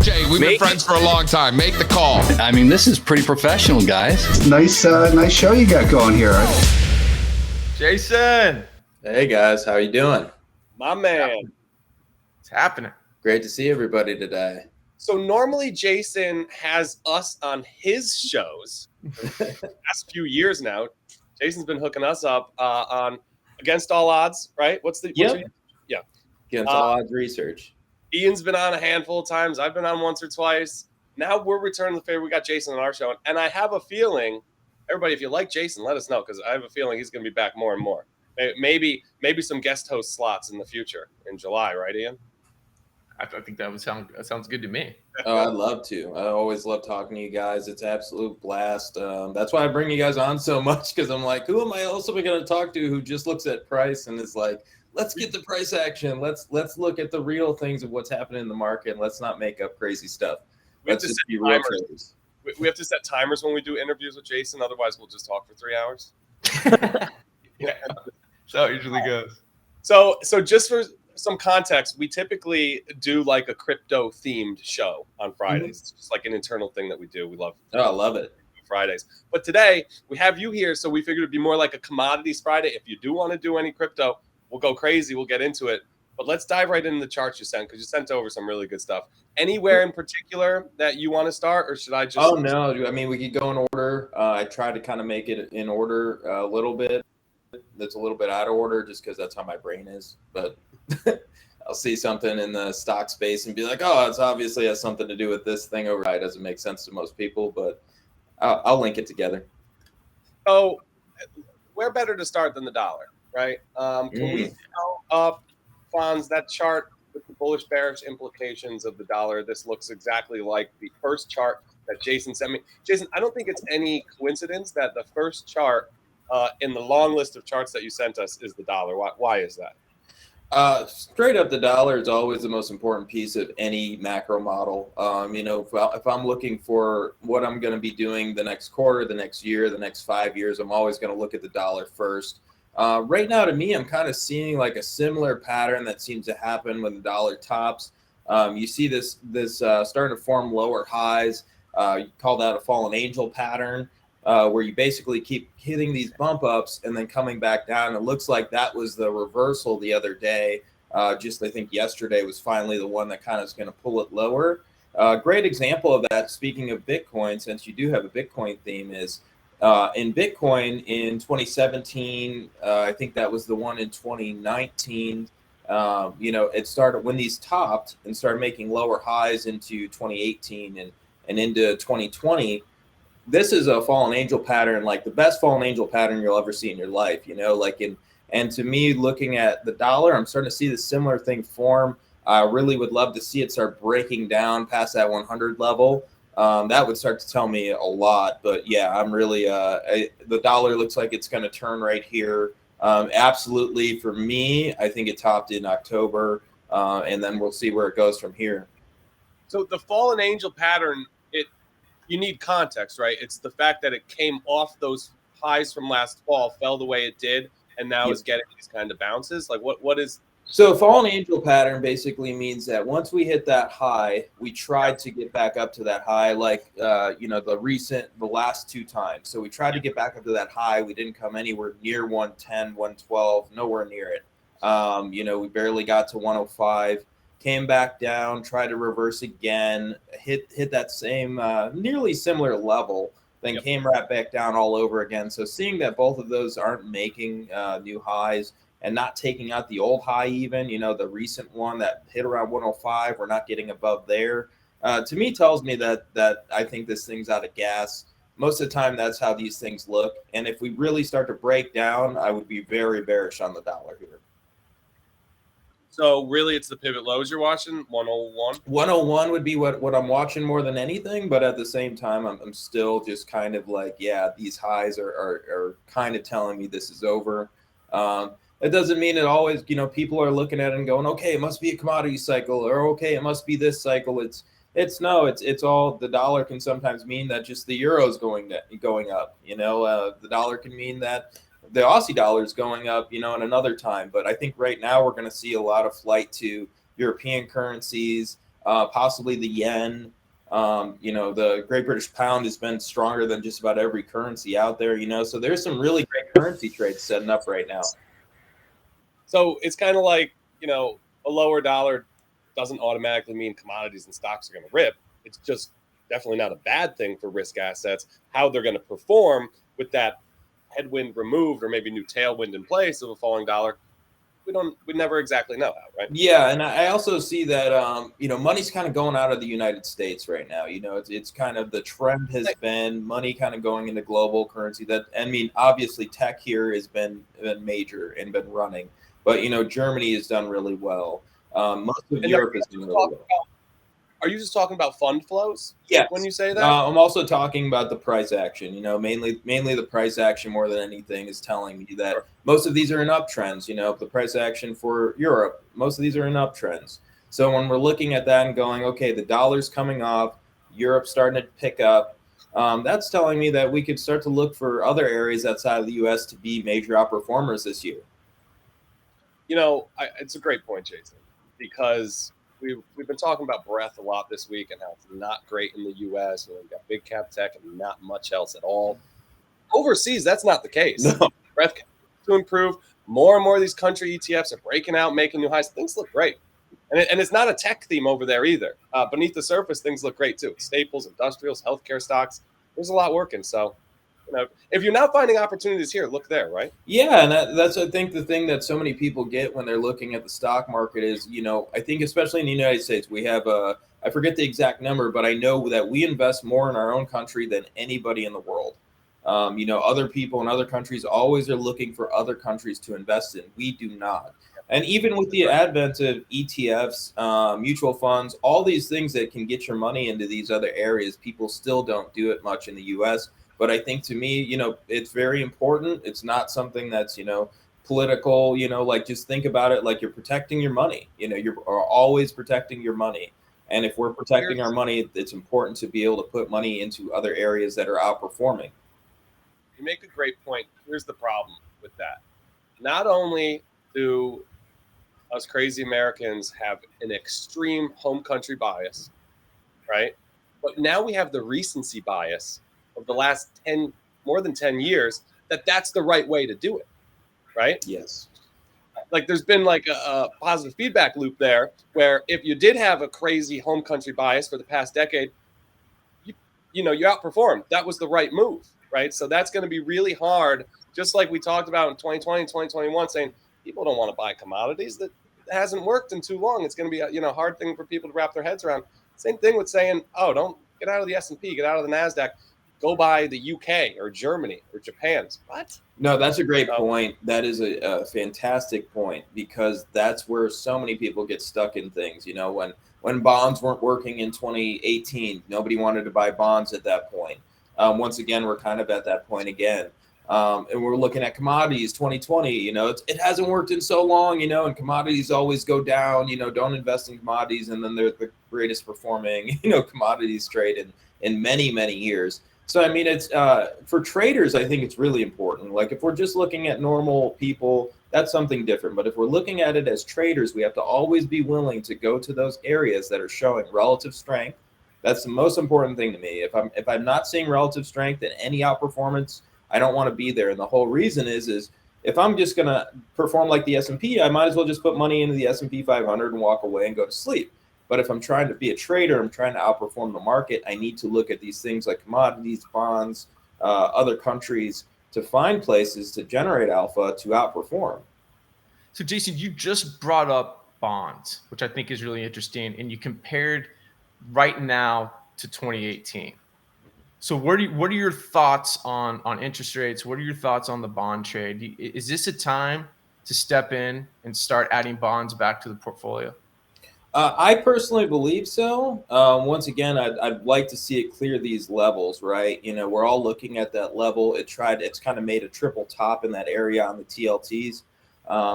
Jay, we've been friends for a long time. Make the call. I mean, this is pretty professional, guys. Nice show you got going here. Jason. Hey guys, how you doing? My man. It's happening. Great to see everybody today. So normally Jason has us on his shows. Last few years now, Jason's been hooking us up on Against All Odds, right? What's Against All Odds Research. Ian's been on a handful of times. I've been on once or twice. Now we're returning the favor. We got Jason on our show, and I have a feeling, everybody, if you like Jason, let us know, because I have a feeling he's going to be back more and more. Maybe some guest host slots in the future in July, right, Ian? I think that sounds good to me. Oh, I'd love to. I always love talking to you guys. It's an absolute blast. That's why I bring you guys on so much, because I'm like, who am I else going to talk to who just looks at price and is like, let's get the price action. Let's look at the real things of what's happening in the market. And let's not make up crazy stuff. Let's just be real traders. We have to set timers when we do interviews with Jason. Otherwise, we'll just talk for 3 hours. Yeah, that's how it usually goes. So just for some context, we typically do like a crypto themed show on Fridays. It's just like an internal thing that we do. We love. Oh, I love it. Fridays. But today we have you here, so we figured it'd be more like a commodities Friday. If you do want to do any crypto, we'll go crazy. We'll get into it. But let's dive right into the charts you sent, because you sent over some really good stuff. Anywhere in particular that you want to start, or should I just? Oh no, I mean we could go in order. I tried to kind of make it in order a little bit. That's a little bit out of order, just because that's how my brain is. But I'll see something in the stock space and be like, oh, it's obviously has something to do with this thing over. It doesn't make sense to most people, but I'll link it together. So where better to start than the dollar, right? Can we tell up Fonz that chart with the bullish bearish implications of the dollar? This looks exactly like the first chart that Jason sent me. Jason, I don't think it's any coincidence that the first chart in the long list of charts that you sent us is the dollar. Why is that? Straight up, the dollar is always the most important piece of any macro model. If I'm looking for what I'm going to be doing the next quarter, the next year, the next 5 years, I'm always going to look at the dollar first. Right now, to me, I'm kind of seeing like a similar pattern that seems to happen when the dollar tops. You see this starting to form lower highs. You call that a fallen angel pattern. Where you basically keep hitting these bump ups and then coming back down. It looks like that was the reversal the other day. I think yesterday was finally the one that kind of is going to pull it lower. Great example of that, speaking of Bitcoin, since you do have a Bitcoin theme, is in Bitcoin in 2017. I think that was the one in 2019. It started when these topped and started making lower highs into 2018 and into 2020. This is a fallen angel pattern, like the best fallen angel pattern you'll ever see in your life, and to me, looking at the dollar, I'm starting to see the similar thing form. I really would love to see it start breaking down past that 100 level. That would start to tell me a lot, but yeah, I'm really, the dollar looks like it's going to turn right here. Absolutely. For me, I think it topped in October, and then we'll see where it goes from here. So the fallen angel pattern, you need context, right? It's the fact that it came off those highs from last fall, fell the way it did, and now is getting these kind of bounces. Like what is? So fallen angel pattern basically means that once we hit that high, we tried to get back up to that high, like the last two times. So we tried to get back up to that high. We didn't come anywhere near 110, 112, nowhere near it. We barely got to 105. Came back down, tried to reverse again, hit that same nearly similar level, then came right back down all over again. So seeing that both of those aren't making new highs and not taking out the old high, even the recent one that hit around 105, we're not getting above there. To me, tells me that I think this thing's out of gas. Most of the time, that's how these things look. And if we really start to break down, I would be very bearish on the dollar here. So really, it's the pivot lows you're watching, 101? 101 would be what I'm watching more than anything, but at the same time, I'm still just kind of like, yeah, these highs are kind of telling me this is over. It doesn't mean it always, people are looking at it and going, okay, it must be a commodity cycle, or okay, it must be this cycle. It's all, the dollar can sometimes mean that just the euro's going up. The dollar can mean that the Aussie dollar is going up, in another time. But I think right now we're going to see a lot of flight to European currencies. possibly the yen. The Great British Pound has been stronger than just about every currency out there, so there's some really great currency trades setting up right now. So it's kind of like, a lower dollar doesn't automatically mean commodities and stocks are going to rip. It's just definitely not a bad thing for risk assets. How they're going to perform with that headwind removed or maybe new tailwind in place of a falling dollar, we never exactly know that, right? Yeah, and I also see that money's kind of going out of the United States right now. It's kind of the trend has been money kind of going into global currency. Obviously tech here has been major and been running, but Germany has done really well. Most of Europe has done really well. Are you just talking about fund flows? Yeah. When you say that, I'm also talking about the price action. Mainly the price action more than anything is telling me that most of these are in uptrends. The price action for Europe, most of these are in uptrends. So when we're looking at that and going, okay, the dollar's coming off, Europe's starting to pick up. That's telling me that we could start to look for other areas outside of the U.S. to be major outperformers this year. It's a great point, Jason, because we've been talking about breadth a lot this week and how it's not great in the U.S. We've got big cap tech and not much else at all. Overseas, that's not the case. No. Breadth continues to improve. More and more of these country ETFs are breaking out, making new highs. Things look great. And it's not a tech theme over there either. Beneath the surface, things look great too. Staples, industrials, healthcare stocks. There's a lot working. So, if you're not finding opportunities here, look there, right? Yeah, and that's I think the thing that so many people get when they're looking at the stock market is, I think especially in the United States, we have I forget the exact number, but I know that we invest more in our own country than anybody in the world. Other people in other countries always are looking for other countries to invest in. We do not. And even with the advent of ETFs, mutual funds, all these things that can get your money into these other areas, people still don't do it much in the U.S. But I think to me, it's very important. It's not something that's, political, just think about it like you're protecting your money. You're always protecting your money. And if we're protecting our money, it's important to be able to put money into other areas that are outperforming. You make a great point. Here's the problem with that. Not only do us crazy Americans have an extreme home country bias, right? But now we have the recency bias of the last more than 10 years that's the right way to do it, right? Yes. Like there's been like a positive feedback loop there where if you did have a crazy home country bias for the past decade, you outperformed. That was the right move, right? So that's going to be really hard, just like we talked about in 2020, 2021, saying people don't want to buy commodities. That hasn't worked in too long. It's going to be a hard thing for people to wrap their heads around. Same thing with saying, don't get out of the S&P, get out of the NASDAQ. Go buy the UK or Germany or Japan. What? No, that's a great point. That is a fantastic point because that's where so many people get stuck in things. When bonds weren't working in 2018, nobody wanted to buy bonds at that point. Once again, we're kind of at that point again. And we're looking at commodities 2020, it hasn't worked in so long, and commodities always go down, don't invest in commodities. And then they're the greatest performing, commodities trade in many, many years. So, it's for traders, I think it's really important. Like if we're just looking at normal people, that's something different. But if we're looking at it as traders, we have to always be willing to go to those areas that are showing relative strength. That's the most important thing to me. If I'm not seeing relative strength in any outperformance, I don't want to be there. And the whole reason is if I'm just going to perform like the S&P, I might as well just put money into the S&P 500 and walk away and go to sleep. But if I'm trying to be a trader, I'm trying to outperform the market, I need to look at these things like commodities, bonds, other countries to find places to generate alpha to outperform. So, Jason, you just brought up bonds, which I think is really interesting, and you compared right now to 2018. So what are your thoughts on interest rates? What are your thoughts on the bond trade? Is this a time to step in and start adding bonds back to the portfolio? I personally believe so. Once again, I'd like to see it clear these levels, right? We're all looking at that level. It's kind of made a triple top in that area on the TLTs.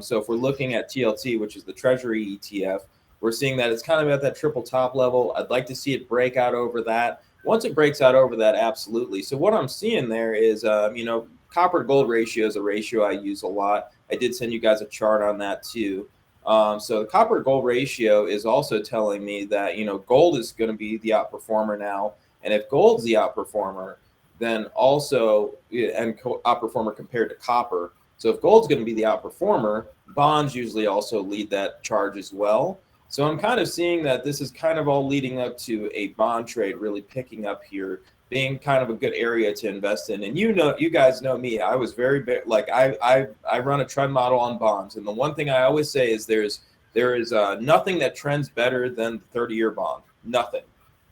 So if we're looking at TLT, which is the Treasury ETF, we're seeing that it's kind of at that triple top level. I'd like to see it break out over that. Once it breaks out over that, absolutely. So what I'm seeing there is, copper to gold ratio is a ratio I use a lot. I did send you guys a chart on that too. So the copper gold ratio is also telling me that, gold is going to be the outperformer now. And if gold's the outperformer, then also, and outperformer compared to copper. So if gold's going to be the outperformer, bonds usually also lead that charge as well. So I'm kind of seeing that this is kind of all leading up to a bond trade really picking up here, being kind of a good area to invest in. And you guys know me. I was I run a trend model on bonds, and the one thing I always say is there is nothing that trends better than the 30-year bond. Nothing.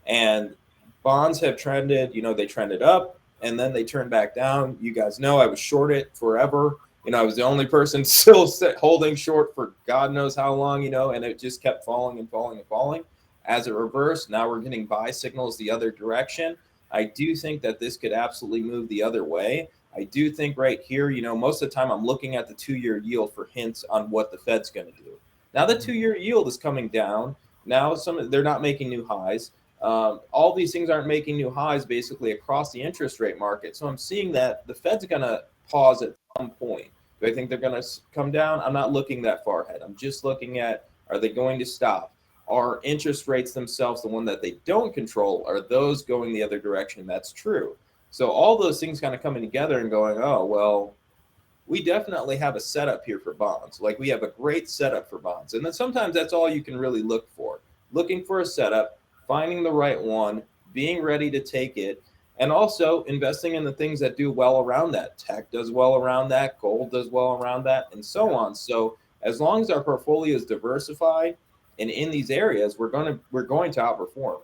And bonds have trended. They trended up and then they turned back down. You guys know I was short it forever. I was the only person still holding short for God knows how long. And it just kept falling and falling and falling. As it reversed, now we're getting buy signals the other direction. I do think that this could absolutely move the other way. I do think right here, most of the time I'm looking at the 2-year yield for hints on what the Fed's going to do. Now the 2-year yield is coming down. Now they're not making new highs. All these things aren't making new highs basically across the interest rate market. So I'm seeing that the Fed's going to pause at some point. Do I think they're going to come down? I'm not looking that far ahead. I'm just looking at, are they going to stop? Are interest rates themselves the one that they don't control? Are those going the other direction? That's true. So all those things kind of coming together and going, oh, well, we definitely have a setup here for bonds. Like we have a great setup for bonds. And then sometimes that's all you can really look for. Looking for a setup, finding the right one, being ready to take it, and also investing in the things that do well around that. Tech does well around that, gold does well around that, and so on. So as long as our portfolio is diversified and in these areas, we're going to outperform.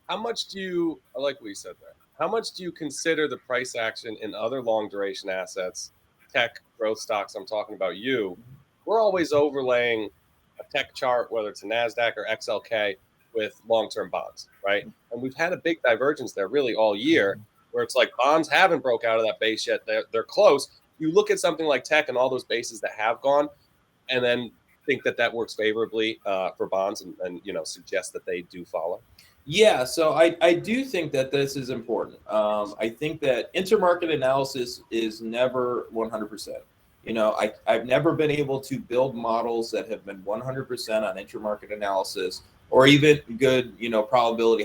How much do you, I like what you said there, how much do you consider the price action in other long duration assets, tech, growth stocks? I'm talking about you. We're always overlaying a tech chart, whether it's a NASDAQ or XLK, with long-term bonds, right? And we've had a big divergence there really all year, where it's like bonds haven't broke out of that base yet. They're close. You look at something like tech and all those bases that have gone, and then think that works favorably for bonds, and suggest that they do follow. Yeah, so I do think that this is important. I think that intermarket analysis is never 100%. I've never been able to build models that have been 100% on intermarket analysis, or even good,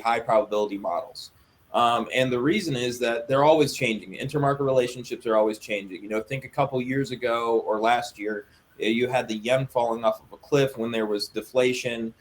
high probability models. And the reason is that they're always changing. Intermarket relationships are always changing. Think a couple years ago or last year, you had the yen falling off of a cliff when there was deflation.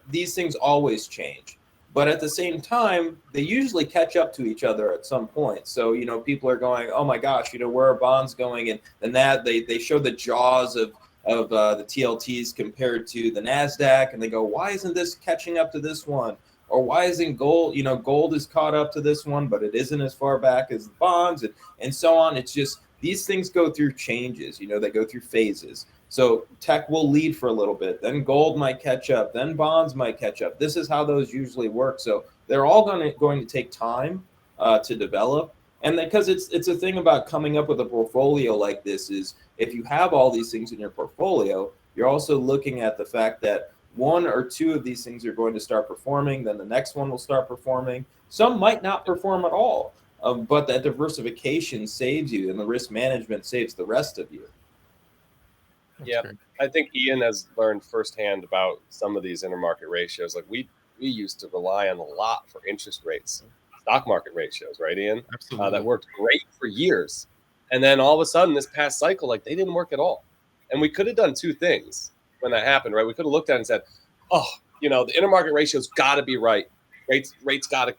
These things always change. But at the same time, they usually catch up to each other at some point. So, people are going, oh my gosh, where are bonds going? And that they show the jaws of the TLTs compared to the NASDAQ, and they go, why isn't this catching up to this one? Or why isn't gold, gold is caught up to this one, but it isn't as far back as the bonds, and so on. It's just, these things go through changes, they go through phases. So tech will lead for a little bit, then gold might catch up, then bonds might catch up. This is how those usually work. So they're all going to take time to develop. And because it's a thing about coming up with a portfolio like this is, if you have all these things in your portfolio, you're also looking at the fact that one or two of these things are going to start performing, then the next one will start performing. Some might not perform at all, but that diversification saves you, and the risk management saves the rest of you. Yeah, I think Ian has learned firsthand about some of these intermarket ratios. Like we used to rely on a lot for interest rates, stock market ratios, right, Ian? Absolutely. That worked great for years. And then all of a sudden, this past cycle, they didn't work at all. And we could have done two things when that happened, right? We could have looked at it and said, oh, the intermarket ratio's got to be right. Rates got to,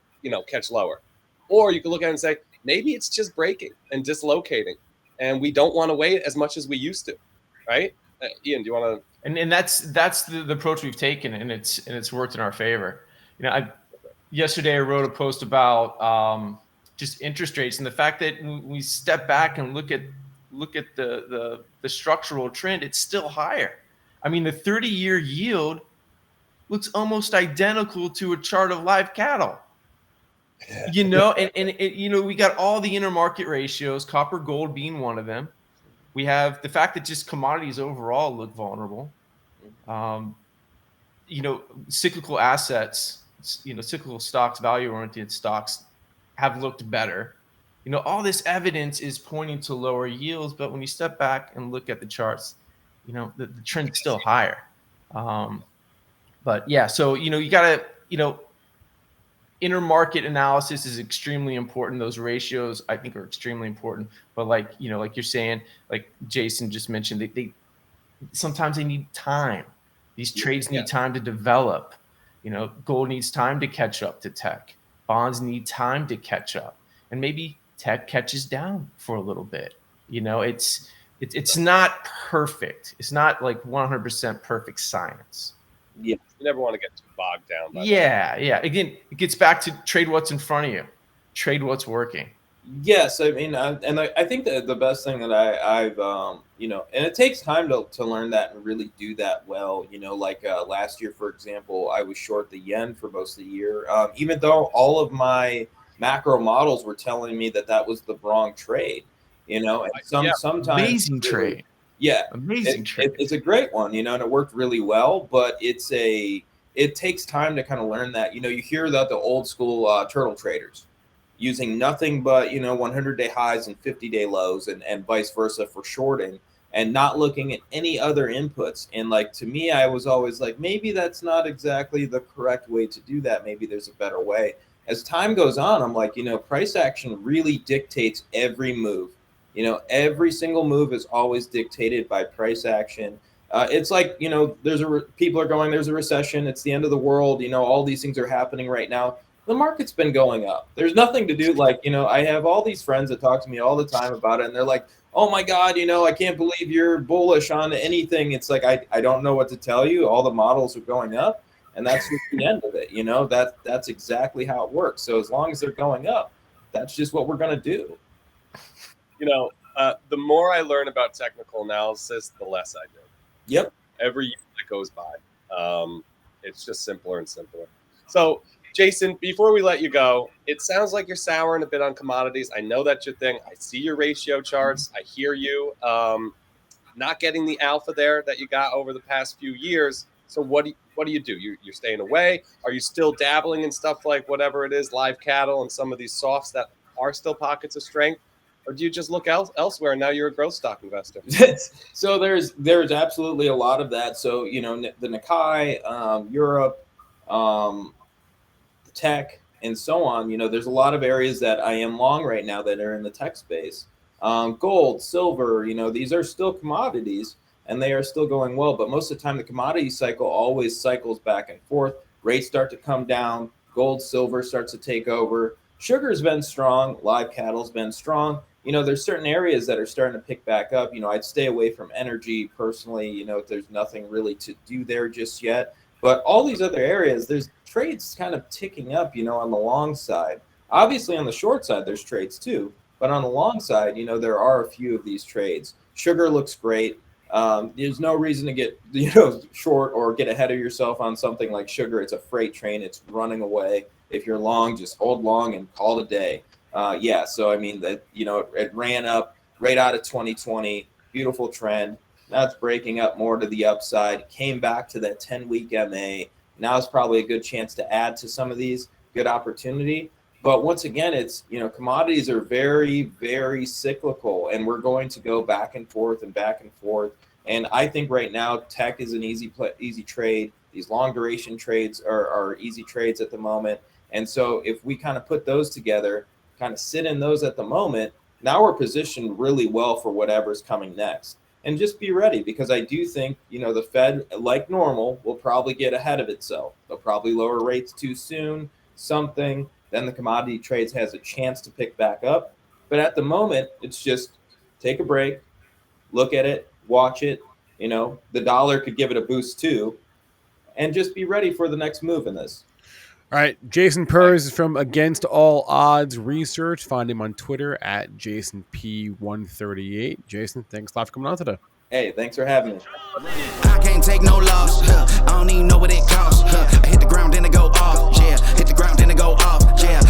catch lower. Or you could look at it and say, maybe it's just breaking and dislocating, and we don't want to wait as much as we used to, right? Ian, do you want to? And that's the approach we've taken, and it's worked in our favor. Yesterday I wrote a post about just interest rates, and the fact that we step back and look at the structural trend, it's still higher. I mean, the 30-year yield looks almost identical to a chart of live cattle. And we got all the intermarket ratios, copper, gold being one of them. We have the fact that just commodities overall look vulnerable. Cyclical assets, cyclical stocks, value-oriented stocks have looked better. All this evidence is pointing to lower yields, but when you step back and look at the charts, the trend's still higher. But yeah, so, you got to, intermarket analysis is extremely important. Those ratios, I think, are extremely important. But like you're saying, like Jason just mentioned, they sometimes they need time. These trades need time to develop. Gold needs time to catch up to tech. Bonds need time to catch up, and maybe tech catches down for a little bit. It's not perfect. It's not like 100% perfect science. Yeah, you never want to get too bogged down by that. Yeah. Again, it gets back to trade what's in front of you. Trade what's working. Yes, I mean, I think that the best thing that I've and it takes time to learn that and really do that well. Like last year, for example, I was short the yen for most of the year, even though all of my macro models were telling me that was the wrong trade. And sometimes amazing trade. Yeah, amazing trade. It's a great one, and it worked really well. But it takes time to kind of learn that. You hear about the old school turtle traders using nothing but 100-day highs and 50-day lows, and vice versa for shorting, and not looking at any other inputs. And like, to me, I was always like, maybe that's not exactly the correct way to do that. Maybe there's a better way. As time goes on, I'm like, price action really dictates every move. Every single move is always dictated by price action. It's like, people are going, there's a recession, it's the end of the world, all these things are happening right now. The market's been going up. There's nothing to do. Like, I have all these friends that talk to me all the time about it, and they're like, oh my God, I can't believe you're bullish on anything. It's like, I don't know what to tell you. All the models are going up, and that's just the end of it. That's exactly how it works. So as long as they're going up, that's just what we're going to do. The more I learn about technical analysis, the less I do. Yep. Every year that goes by, it's just simpler and simpler. So, Jason, before we let you go, it sounds like you're souring a bit on commodities. I know that's your thing. I see your ratio charts. I hear you. Not getting the alpha there that you got over the past few years. So what do you do? You're staying away? Are you still dabbling in stuff like whatever it is, live cattle and some of these softs that are still pockets of strength? Or do you just look elsewhere and now you're a growth stock investor? So there's absolutely a lot of that. So, the Nikkei, Europe, tech, and so on, there's a lot of areas that I am long right now that are in the tech space. Gold, silver, these are still commodities and they are still going well. But most of the time, the commodity cycle always cycles back and forth. Rates start to come down. Gold, silver starts to take over. Sugar's been strong. Live cattle's been strong. There's certain areas that are starting to pick back up. I'd stay away from energy personally. There's nothing really to do there just yet. But all these other areas, there's trades kind of ticking up, on the long side. Obviously, on the short side, there's trades too. But on the long side, there are a few of these trades. Sugar looks great. There's no reason to get, short or get ahead of yourself on something like sugar. It's a freight train. It's running away. If you're long, just hold long and call it a day. So I mean that, it ran up right out of 2020, beautiful trend. Now it's breaking up more to the upside, came back to that 10-week MA. Now is probably a good chance to add to some of these, good opportunity. But once again, it's, commodities are very, very cyclical, and we're going to go back and forth and back and forth. And I think right now tech is an easy trade. These long duration trades are easy trades at the moment. And so if we kind of put those together, kind of sit in those at the moment, now we're positioned really well for whatever's coming next. And just be ready, because I do think, the Fed, like normal, will probably get ahead of itself. They'll probably lower rates too soon, something. Then the commodity trades has a chance to pick back up. But at the moment, it's just take a break, look at it, watch it. The dollar could give it a boost too. And just be ready for the next move in this. All right, Jason Perz is from Against All Odds Research. Find him on Twitter at JasonP138. Jason, thanks a lot for coming on today. Hey, thanks for having me. I can't take no loss. I don't even know what it costs. I hit the ground, then it go off. Yeah, hit the ground, then it go off. Yeah.